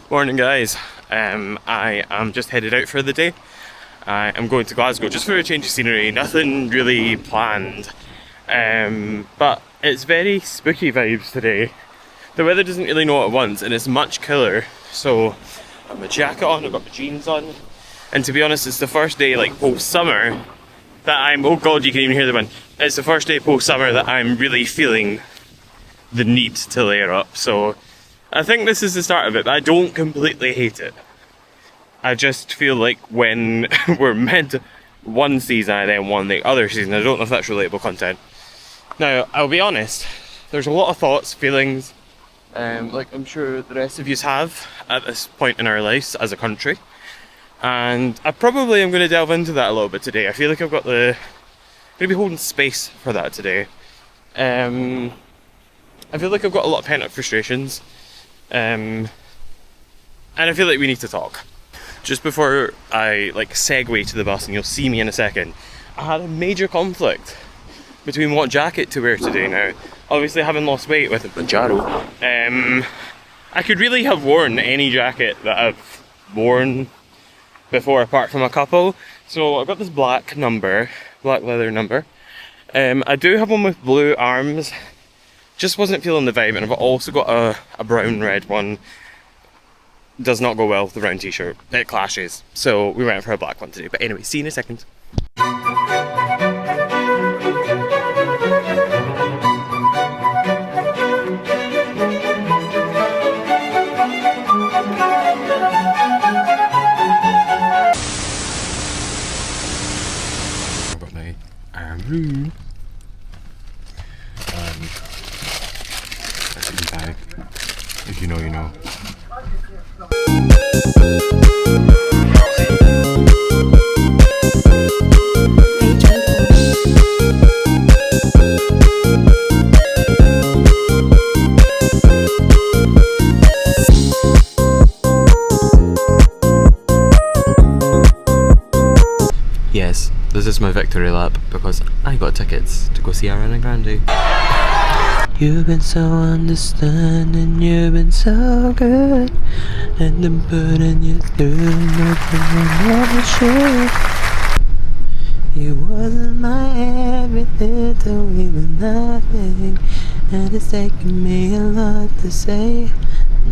Morning guys, I am just headed out for the day. I am going to Glasgow just for a change of scenery, nothing really planned. But it's very spooky vibes today. The weather doesn't really know what it wants and it's much cooler. So I've got my jacket on, I've got my jeans on. And to be honest, it's the first day like post-summer that oh god, you can even hear the wind. It's the first day post-summer that I'm really feeling the need to layer up. So I think this is the start of it, but I don't completely hate it. I just feel like when we're mid one season, I then won the other season. I don't know if that's relatable content. Now, I'll be honest, there's a lot of thoughts, feelings, like I'm sure the rest of you have at this point in our lives as a country. And I probably am going to delve into that a little bit today. I feel like I'm going to be holding space for that today. I feel like I've got a lot of pent-up frustrations. And I feel like we need to talk. Just before I segue to the bus, and you'll see me in a second, I had a major conflict between what jacket to wear today. Now, obviously having lost weight with a Manjaro, I could really have worn any jacket that I've worn before apart from a couple. So I've got this black leather number. I do have one with blue arms. Just wasn't feeling the vibe, and I've also got a brown red one. Does not go well with the brown t-shirt. It clashes. So we went for a black one today. But anyway, see you in a second. I've got my room. If you know, you know. Yes, this is my victory lap because I got tickets to go see Ariana Grande. You've been so understanding, you've been so good, and I'm putting you through nothing I never should. You wasn't my everything till we were nothing, and it's taken me a lot to say.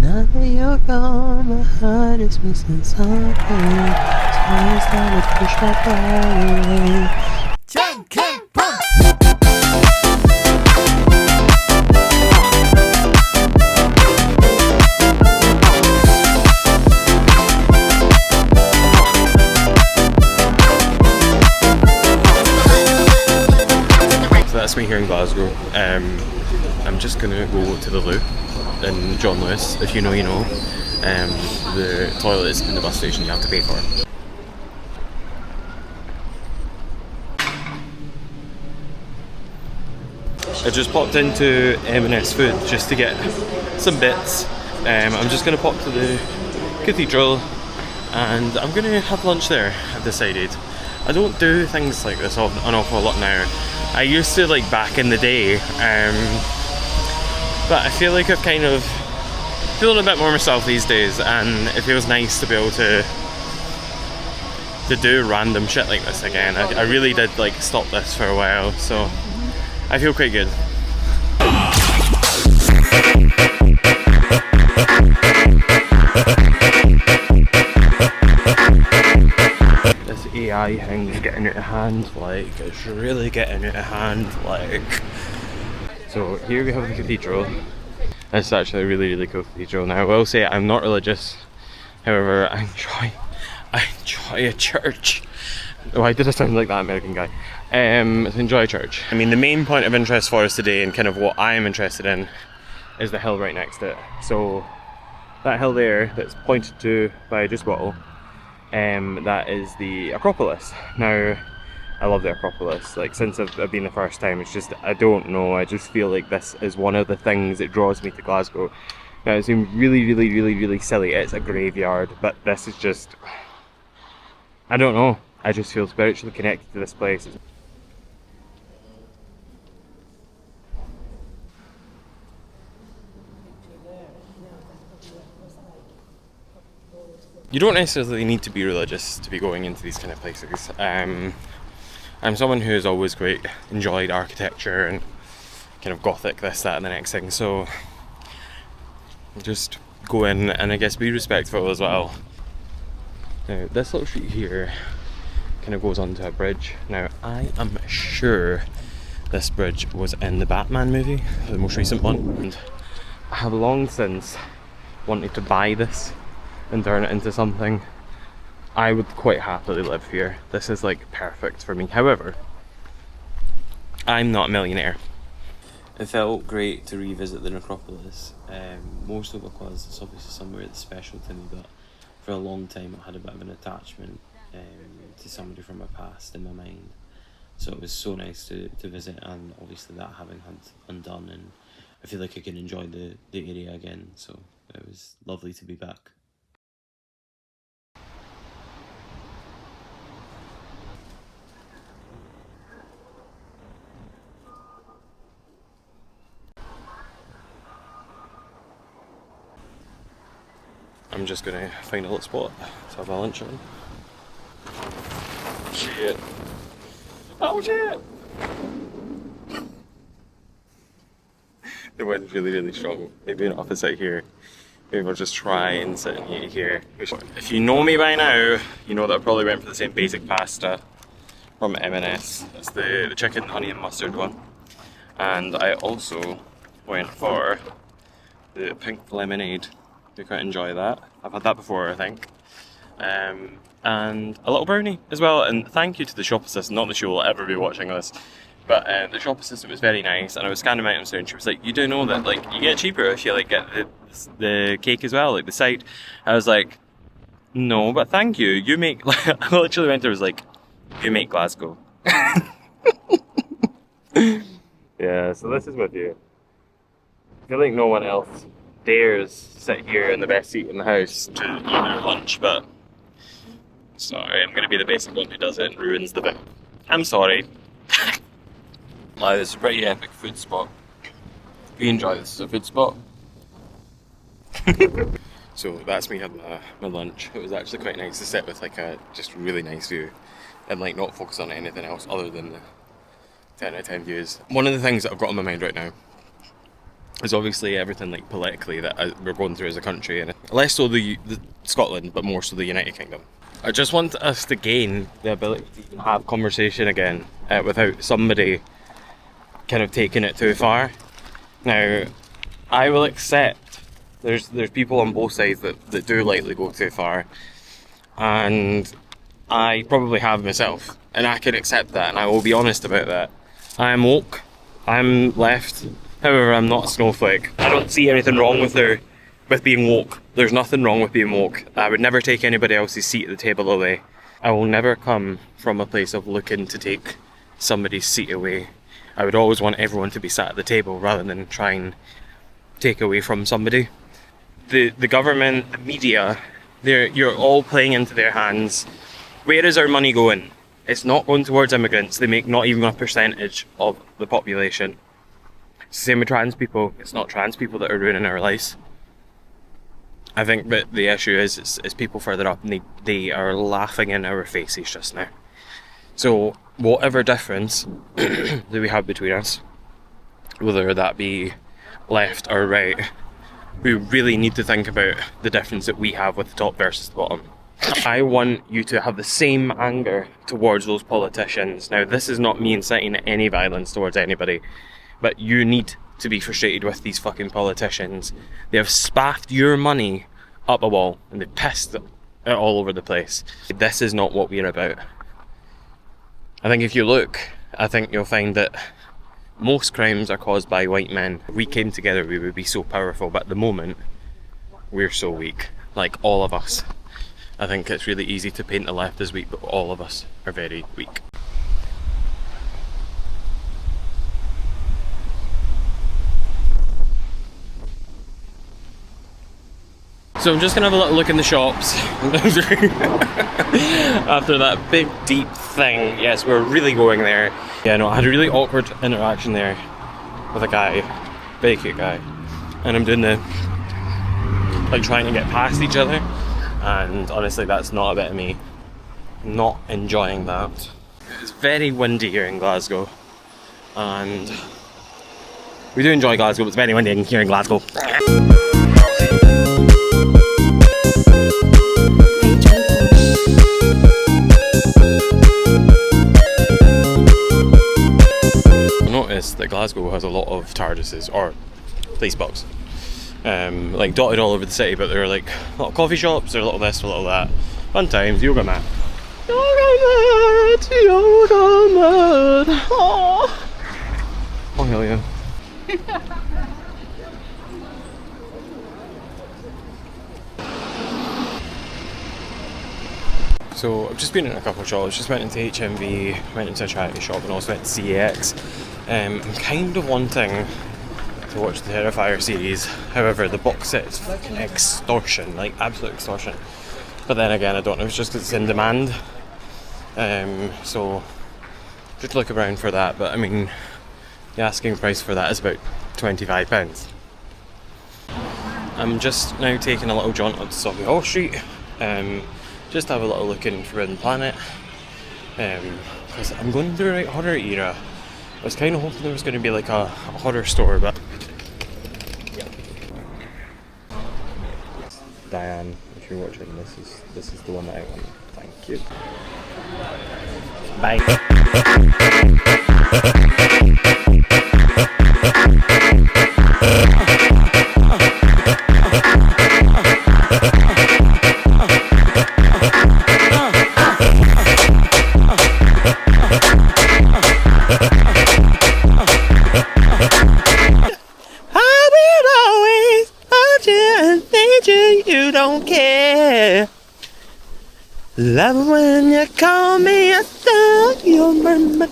Now that you're gone, my heart is missing something, so it's time to push my heart away. Jump, jump, pump. That's me here in Glasgow. I'm just gonna go to the loo in John Lewis. If you know, you know. The toilet is in the bus station, you have to pay for it. I just popped into M&S Food just to get some bits. I'm just gonna pop to the cathedral and I'm gonna have lunch there, I've decided. I don't do things like this an awful lot now. I used to back in the day, but I feel like I've kind of feeling a bit more myself these days, and it feels nice to be able to do random shit like this again. I really did stop this for a while, so I feel quite good. This AI thing's getting out of hand, it's really getting out of hand, So here we have the cathedral. It's actually a really, really cool cathedral. Now I will say I'm not religious, however I enjoy a church. Why did I sound like that American guy? Enjoy church. I mean, the main point of interest for us today and kind of what I'm interested in is the hill right next to it. So that hill there that's pointed to by just Wattle, that is the Acropolis. Now I love the Acropolis. Since I've been the first time, it's just, I don't know, I just feel like this is one of the things that draws me to Glasgow. Now it seems really, really, really, really silly. It's a graveyard, but this is just, I don't know. I just feel spiritually connected to this place. You don't necessarily need to be religious to be going into these kind of places. I'm someone who has always quite enjoyed architecture and kind of gothic, this, that and the next thing, so just go in and I guess be respectful as well. Now this little street here kind of goes onto a bridge. Now I am sure this bridge was in the Batman movie, the most recent one, and I have long since wanted to buy this and turn it into something. I would quite happily live here. This is like perfect for me. However, I'm not a millionaire. It felt great to revisit the necropolis, mostly because it's obviously somewhere that's special to me, but for a long time I had a bit of an attachment to somebody from my past in my mind. So it was so nice to visit, and obviously that having undone, and I feel like I can enjoy the area again, so it was lovely to be back. I'm just gonna find a little spot to have my lunch on. Shit. Oh shit! The wind's really, really strong. Maybe not opposite here. Maybe we'll just try and sit and eat here. If you know me by now, you know that I probably went for the same basic pasta from M&S. It's the chicken, honey and mustard one. And I also went for the pink lemonade. I quite enjoy that. I've had that before, I think. And a little brownie as well. And thank you to the shop assistant. Not that she will ever be watching this, but the shop assistant was very nice. And I was scanning my items there, and she was like, "You do know that like you get cheaper if you like get the cake as well, like the side." I was like, "No, but thank you. You make." Like, I literally went there. Was like, "You make Glasgow." Yeah. So this is with you. I feel like no one else dares sit here in the best seat in the house to eat their lunch, but sorry, I'm going to be the basic one who does it and ruins the bit. I'm sorry. This is a pretty epic food spot. We enjoy this as a food spot. So that's me having my lunch. It was actually quite nice to sit with like a just really nice view and like not focus on anything else other than the 10 out of 10 views. One of the things that I've got on my mind right now is obviously everything like politically that we're going through as a country, and less so the Scotland, but more so the United Kingdom. I just want us to gain the ability to even have conversation again without somebody kind of taking it too far. Now, I will accept there's people on both sides that do likely go too far, and I probably have myself, and I can accept that, and I will be honest about that. I'm woke, I'm left. However, I'm not a snowflake. I don't see anything wrong with being woke. There's nothing wrong with being woke. I would never take anybody else's seat at the table away. I will never come from a place of looking to take somebody's seat away. I would always want everyone to be sat at the table rather than try and take away from somebody. The government, the media, you're all playing into their hands. Where is our money going? It's not going towards immigrants. They make not even a percentage of the population. It's the same with trans people. It's not trans people that are ruining our lives. I think that the issue is people further up, and they are laughing in our faces just now. So whatever difference that we have between us, whether that be left or right, we really need to think about the difference that we have with the top versus the bottom. I want you to have the same anger towards those politicians. Now, this is not me inciting any violence towards anybody, but you need to be frustrated with these fucking politicians. They have spaffed your money up a wall and they've pissed it all over the place. This is not what we're about. I think if you look, I think you'll find that most crimes are caused by white men. If we came together, we would be so powerful, but at the moment, we're so weak. Like all of us. I think it's really easy to paint the left as weak, but all of us are very weak. So I'm just gonna have a little look in the shops after that big deep thing. Yes, we're really going there. Yeah, no, I had a really awkward interaction there with a guy, very cute guy, and I'm doing the like trying to get past each other, and honestly that's not a bit of me not enjoying that. It's very windy here in Glasgow, and we do enjoy Glasgow, but it's very windy here in Glasgow. I noticed that Glasgow has a lot of TARDISes, or police box, like dotted all over the city, but there are like a lot of coffee shops, there are a little this, a little that. Fun times, yoga mat. Yoga mat, yoga mat. Oh hell yeah. So I've just been in a couple of shops, just went into HMV, went into a charity shop, and also went to CEX. I'm kind of wanting to watch the Terrifier series, however the box set is fucking extortion, like absolute extortion. But then again, I don't know, it's just because it's in demand. So just look around for that, but I mean the asking price for that is about £25. I'm just now taking a little jaunt up to Solihull Street, just to have a little look in Forbidden Planet, because I'm going through the right horror era. I was kind of hoping there was going to be like a horror store, but Diane, if you're watching, this is the one that I want. Thank you. Bye. You don't care. Love when you call me a thug, you remember.